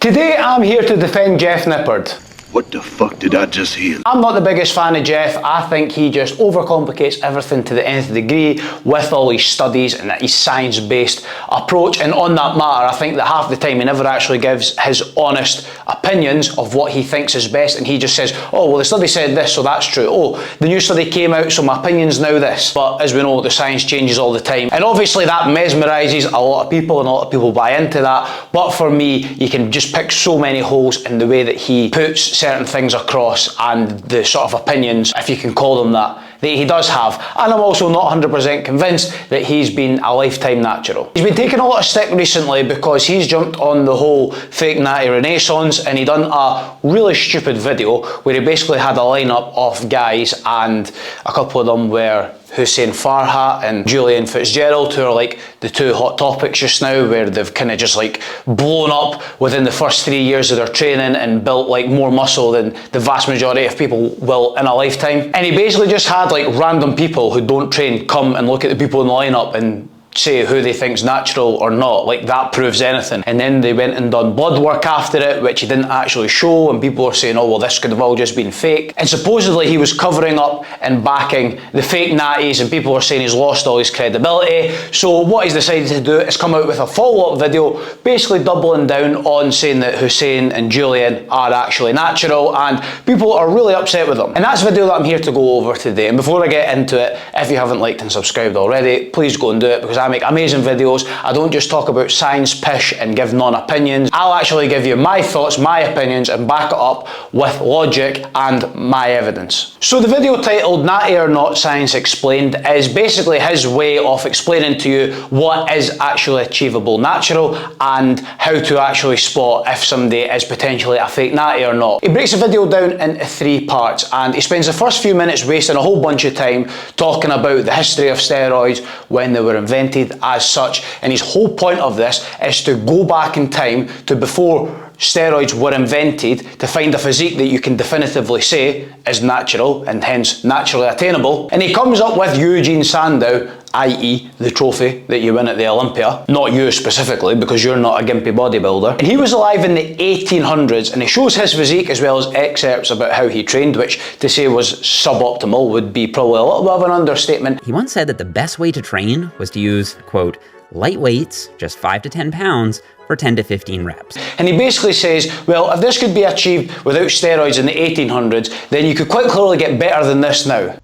Today I'm here to defend Jeff Nippard. What the fuck did I just hear? I'm not the biggest fan of Jeff. I think he just overcomplicates everything to the nth degree with all his studies and his science-based approach. And on that matter, I think that half the time he never actually gives his honest opinions of what he thinks is best, and he just says, oh, well, the study said this, so that's true. Oh, the new study came out, so my opinion's now this. But as we know, the science changes all the time. And obviously that mesmerises a lot of people, and a lot of people buy into that. But for me, you can just pick so many holes in the way that he puts certain things across and the sort of opinions, if you can call them that he does have. And I'm also not 100% convinced that he's been a lifetime natural. He's been taking a lot of stick recently because he's jumped on the whole fake natty renaissance, and he done a really stupid video where he basically had a lineup of guys, and a couple of them were Hussein Farhat and Julian Fitzgerald, who are like the two hot topics just now, where they've kind of just like blown up within the first 3 years of their training and built like more muscle than the vast majority of people will in a lifetime. And he basically just had like random people who don't train come and look at the people in the lineup and say who they think's natural or not, like that proves anything. And then they went and done blood work after it, which he didn't actually show, and people were saying, oh well, this could have all just been fake. And supposedly he was covering up and backing the fake natties, and people were saying he's lost all his credibility. So what he's decided to do is come out with a follow-up video, basically doubling down on saying that Hussein and Julian are actually natural, and people are really upset with him. And that's the video that I'm here to go over today. And before I get into it, if you haven't liked and subscribed already, please go and do it, because I make amazing videos. I don't just talk about science pish and give non-opinions. I'll actually give you my thoughts, my opinions, and back it up with logic and my evidence. So the video titled Natty or Not Science Explained is basically his way of explaining to you what is actually achievable natural and how to actually spot if somebody is potentially a fake natty or not. He breaks the video down into 3 parts, and he spends the first few minutes wasting a whole bunch of time talking about the history of steroids, when they were invented as such, and his whole point of this is to go back in time to before steroids were invented to find a physique that you can definitively say is natural and hence naturally attainable. And he comes up with Eugene Sandow, i.e. the trophy that you win at the Olympia. Not you specifically, because you're not a gimpy bodybuilder. And he was alive in the 1800s, and he shows his physique as well as excerpts about how he trained, which to say was suboptimal would be probably a little bit of an understatement. He once said that the best way to train was to use, quote, light weights, just 5 to 10 pounds, for 10 to 15 reps. And he basically says, well, if this could be achieved without steroids in the 1800s, then you could quite clearly get better than this now.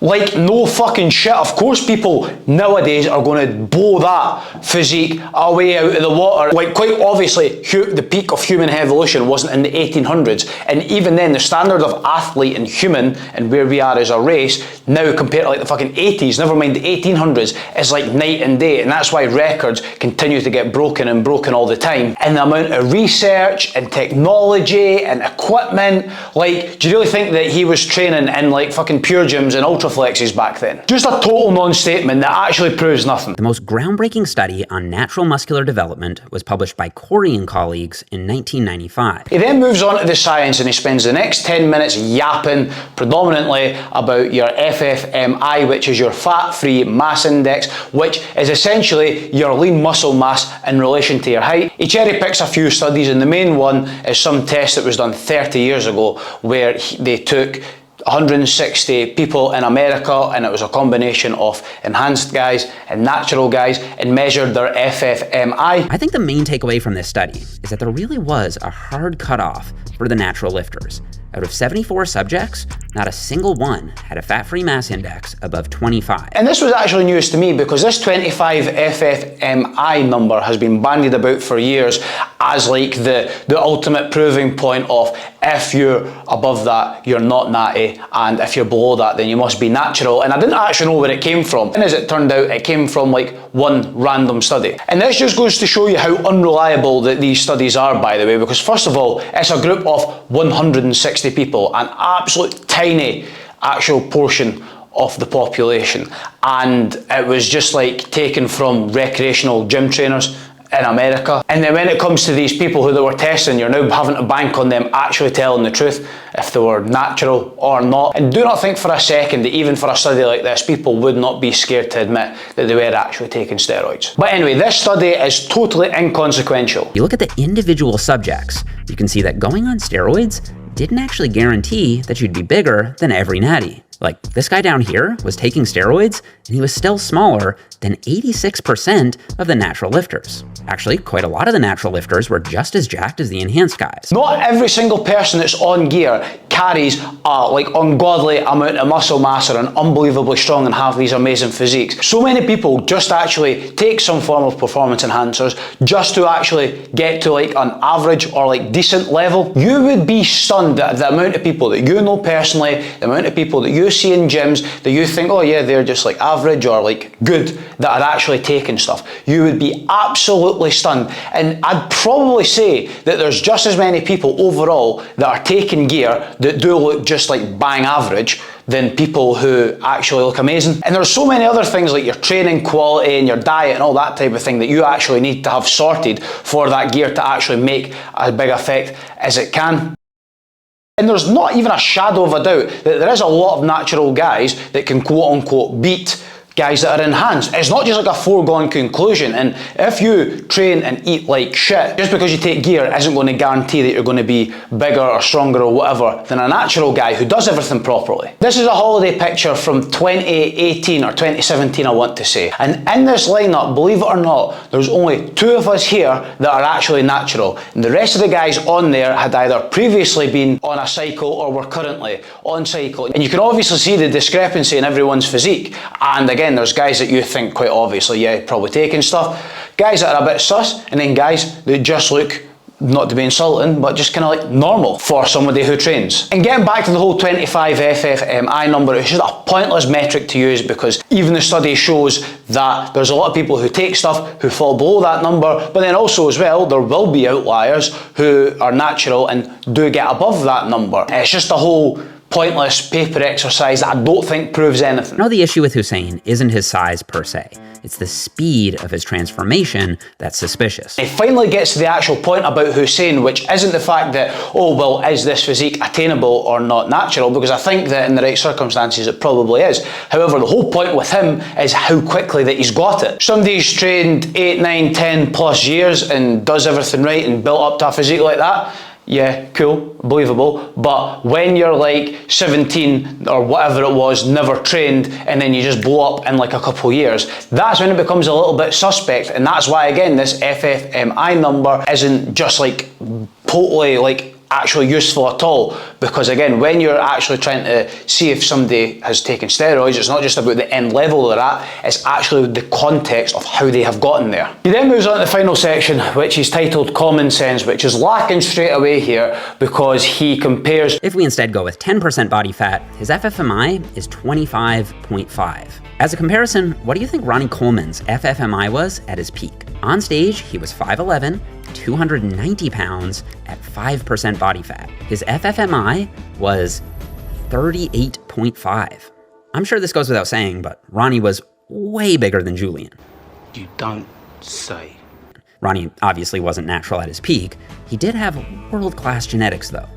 Like, no fucking shit. Of course people nowadays are going to blow that physique away out of the water. Like, quite obviously, the peak of human evolution wasn't in the 1800s. And even then, the standard of athlete and human and where we are as a race now compared to like the fucking 80s, never mind the 1800s, is like night and day. And that's why records continue to get broken and broken all the time. And the amount of research and technology and equipment, like, do you really think that he was training in like fucking Pure Gyms and Ultra Flexes back then? Just a total non-statement that actually proves nothing. The most groundbreaking study on natural muscular development was published by Corey and colleagues in 1995. He then moves on to the science, and he spends the next 10 minutes yapping predominantly about your FFMI, which is your fat-free mass index, which is essentially your lean muscle mass in relation to your height. He cherry picks a few studies, and the main one is some test that was done 30 years ago where they took 160 people in America, and it was a combination of enhanced guys and natural guys, and measured their FFMI. I think the main takeaway from this study is that there really was a hard cutoff for the natural lifters. Out of 74 subjects, not a single one had a fat-free mass index above 25. And this was actually news to me, because this 25 FFMI number has been bandied about for years as like the ultimate proving point of if you're above that, you're not natty, and if you're below that, then you must be natural. And I didn't actually know where it came from. And as it turned out, it came from like one random study. And this just goes to show you how unreliable that these studies are, by the way, because first of all, it's a group of 160 people, an absolute tiny actual portion of the population, and it was just like taken from recreational gym trainers in America. And then when it comes to these people who they were testing, you're now having to bank on them actually telling the truth if they were natural or not. And do not think for a second that even for a study like this, people would not be scared to admit that they were actually taking steroids. But anyway, this study is totally inconsequential. You look at the individual subjects, you can see that going on steroids didn't actually guarantee that you'd be bigger than every natty. Like, this guy down here was taking steroids and he was still smaller than 86% of the natural lifters. Actually, quite a lot of the natural lifters were just as jacked as the enhanced guys. Not every single person that's on gear carries a ungodly amount of muscle mass or an unbelievably strong and have these amazing physiques. So many people just actually take some form of performance enhancers just to actually get to an average or decent level. You would be stunned at the amount of people that you know personally, the amount of people that you see in gyms that you think, oh yeah, they're just average or good, that are actually taking stuff. You would be absolutely stunned. And I'd probably say that there's just as many people overall that are taking gear that do look just bang average than people who actually look amazing. And there's so many other things like your training quality and your diet and all that type of thing that you actually need to have sorted for that gear to actually make as big effect as it can. And there's not even a shadow of a doubt that there is a lot of natural guys that can quote unquote beat guys that are enhanced. It's not just a foregone conclusion, and if you train and eat like shit, just because you take gear isn't going to guarantee that you're going to be bigger or stronger or whatever than a natural guy who does everything properly. This is a holiday picture from 2018 or 2017 I want to say, and in this lineup, believe it or not, there's only 2 of us here that are actually natural, and the rest of the guys on there had either previously been on a cycle or were currently on cycle, and you can obviously see the discrepancy in everyone's physique. And again, there's guys that you think quite obviously, yeah, probably taking stuff, guys that are a bit sus, and then guys that just look, not to be insulting, but just kind of normal for somebody who trains. And getting back to the whole 25 FFMI number, it's just a pointless metric to use because even the study shows that there's a lot of people who take stuff who fall below that number, but then also as well, there will be outliers who are natural and do get above that number. It's just a whole pointless paper exercise that I don't think proves anything. No, the issue with Hussein isn't his size per se. It's the speed of his transformation that's suspicious. It finally gets to the actual point about Hussein, which isn't the fact that, oh, well, is this physique attainable or not natural? Because I think that in the right circumstances it probably is. However, the whole point with him is how quickly that he's got it. Somebody's trained 8, 9, 10 plus years and does everything right and built up to a physique like that, yeah, cool, believable. But when you're 17 or whatever it was, never trained, and then you just blow up in a couple of years, that's when it becomes a little bit suspect. And that's why, again, this FFMI number isn't just totally actually useful at all, because again, when you're actually trying to see if somebody has taken steroids, it's not just about the end level they're at, it's actually the context of how they have gotten there. He then moves on to the final section, which is titled Common Sense, which is lacking straight away here because he compares. If we instead go with 10% body fat, his FFMI is 25.5. As a comparison, what do you think Ronnie Coleman's FFMI was at his peak? On stage, he was 5'11", 290 pounds at 5% body fat. His FFMI was 38.5. I'm sure this goes without saying, but Ronnie was way bigger than Julian. You don't say. Ronnie obviously wasn't natural at his peak. He did have world-class genetics though.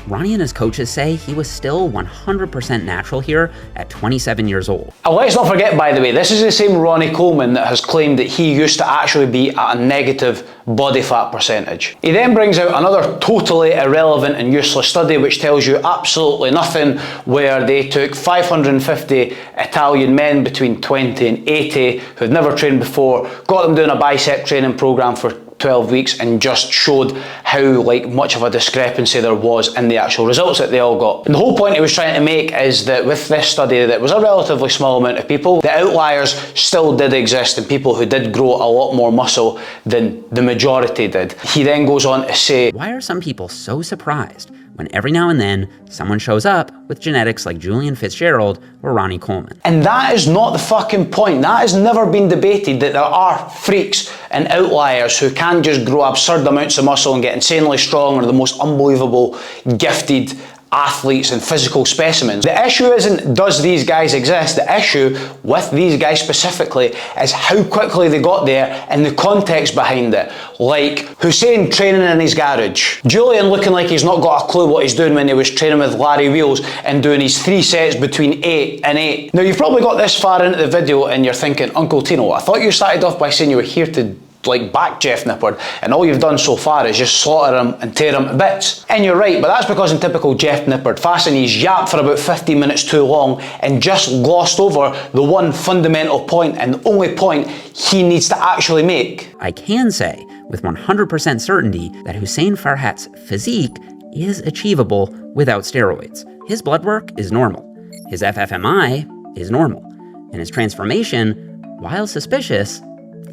Ronnie and his coaches say he was still 100% natural here at 27 years old. And let's not forget, by the way, this is the same Ronnie Coleman that has claimed that he used to actually be at a negative body fat percentage. He then brings out another totally irrelevant and useless study which tells you absolutely nothing, where they took 550 Italian men between 20 and 80 who had never trained before, got them doing a bicep training program for 12 weeks and just showed how much of a discrepancy there was in the actual results that they all got. And the whole point he was trying to make is that with this study that was a relatively small amount of people, the outliers still did exist and people who did grow a lot more muscle than the majority did. He then goes on to say, why are some people so surprised when every now and then someone shows up with genetics like Julian Fitzgerald or Ronnie Coleman? And that is not the fucking point. That has never been debated, that there are freaks and outliers who can just grow absurd amounts of muscle and get insanely strong or the most unbelievable gifted athletes and physical specimens. The issue isn't does these guys exist, the issue with these guys specifically is how quickly they got there and the context behind it. Like Hussein training in his garage, Julian looking like he's not got a clue what he's doing when he was training with Larry Wheels and doing his 3 sets between 8 and 8. Now you've probably got this far into the video and you're thinking, Uncle Tino, I thought you started off by saying you were here to back Jeff Nippard, and all you've done so far is just slaughter him and tear him to bits. And you're right, but that's because in typical Jeff Nippard fashion, he's yapped for about 15 minutes too long and just glossed over the one fundamental point and the only point he needs to actually make. I can say with 100% certainty that Hussein Farhat's physique is achievable without steroids. His blood work is normal, his FFMI is normal, and his transformation, while suspicious,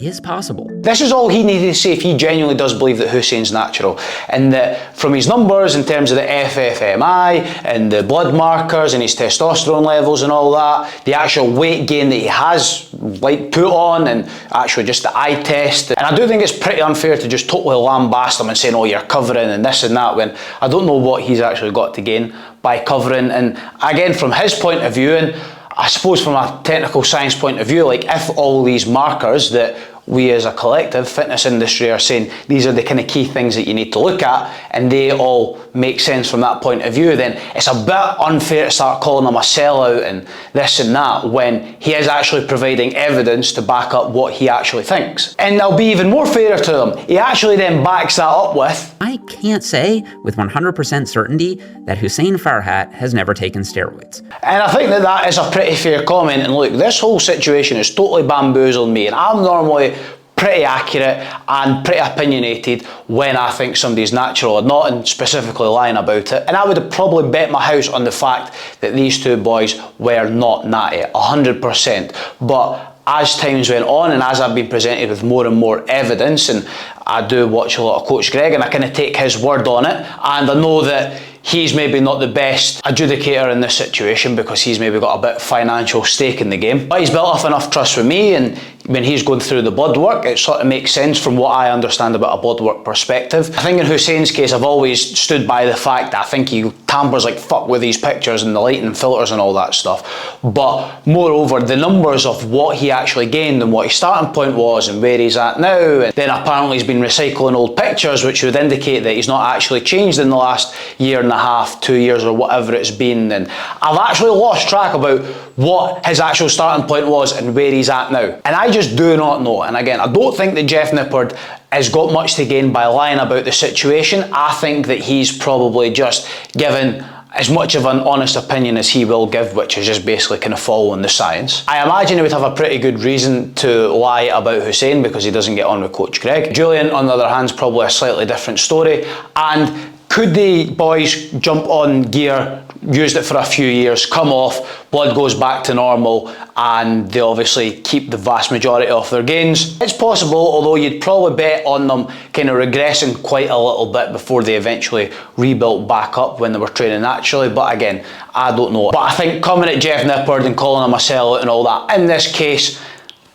is possible. This is all he needed to say if he genuinely does believe that Hussein's natural, and that from his numbers in terms of the FFMI and the blood markers and his testosterone levels and all that, the actual weight gain that he has put on, and actually just the eye test. And I do think it's pretty unfair to just totally lambast him and saying, oh, you're covering and this and that, when I don't know what he's actually got to gain by covering. And again, from his point of view, and I suppose from a technical science point of view, if all these markers that we as a collective fitness industry are saying these are the kind of key things that you need to look at, and they all make sense from that point of view, then it's a bit unfair to start calling him a sellout and this and that when he is actually providing evidence to back up what he actually thinks. And I'll be even more fairer to him, he actually then backs that up with, I can't say with 100% certainty that Hussein Farhat has never taken steroids. And I think that that is a pretty fair comment. And look, this whole situation has totally bamboozled me, and I'm normally pretty accurate and pretty opinionated when I think somebody's natural or not, and specifically lying about it. And I would have probably bet my house on the fact that these two boys were not natty, 100%. But as times went on and as I've been presented with more and more evidence, and I do watch a lot of Coach Greg and I kind of take his word on it, and I know that he's maybe not the best adjudicator in this situation because he's maybe got a bit of financial stake in the game. But he's built up enough trust with me, and when he's going through the blood work, it sort of makes sense from what I understand about a blood work perspective. I think in Hussein's case, I've always stood by the fact that I think he tampers like fuck with these pictures and the lighting and filters and all that stuff. But moreover, the numbers of what he actually gained and what his starting point was and where he's at now, and then apparently he's been recycling old pictures, which would indicate that he's not actually changed in the last year and a half, 2 years or whatever it's been. And I've actually lost track about what his actual starting point was and where he's at now. And I just do not know. And again, I don't think that Jeff Nippard has got much to gain by lying about the situation. I think that he's probably just given as much of an honest opinion as he will give, which is just basically kind of following the science. I imagine he would have a pretty good reason to lie about Hussein because he doesn't get on with Coach Greg. Julian, on the other hand, is probably a slightly different story. And could the boys jump on gear, used it for a few years, come off, blood goes back to normal, and they obviously keep the vast majority of their gains? It's possible, although you'd probably bet on them kind of regressing quite a little bit before they eventually rebuilt back up when they were training naturally. But again, I don't know. But I think coming at Jeff Nippard and calling him a sellout and all that, in this case, I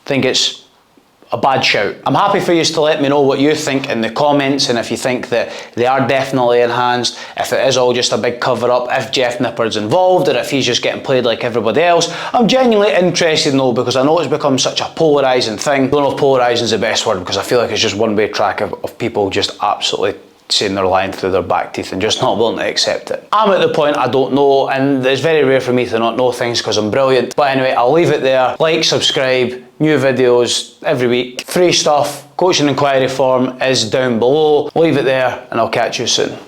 think it's a bad shout. I'm happy for you to let me know what you think in the comments, and if you think that they are definitely enhanced, if it is all just a big cover up, if Jeff Nippard's involved, or if he's just getting played like everybody else. I'm genuinely interested in though, because I know it's become such a polarising thing. I don't know if polarising is the best word, because I feel like it's just one-way track of people just absolutely saying they're lying through their back teeth and just not willing to accept it. I'm at the point I don't know, and it's very rare for me to not know things because I'm brilliant. But anyway, I'll leave it there. Like, subscribe, new videos every week, free stuff, coaching inquiry form is down below. Leave it there and I'll catch you soon.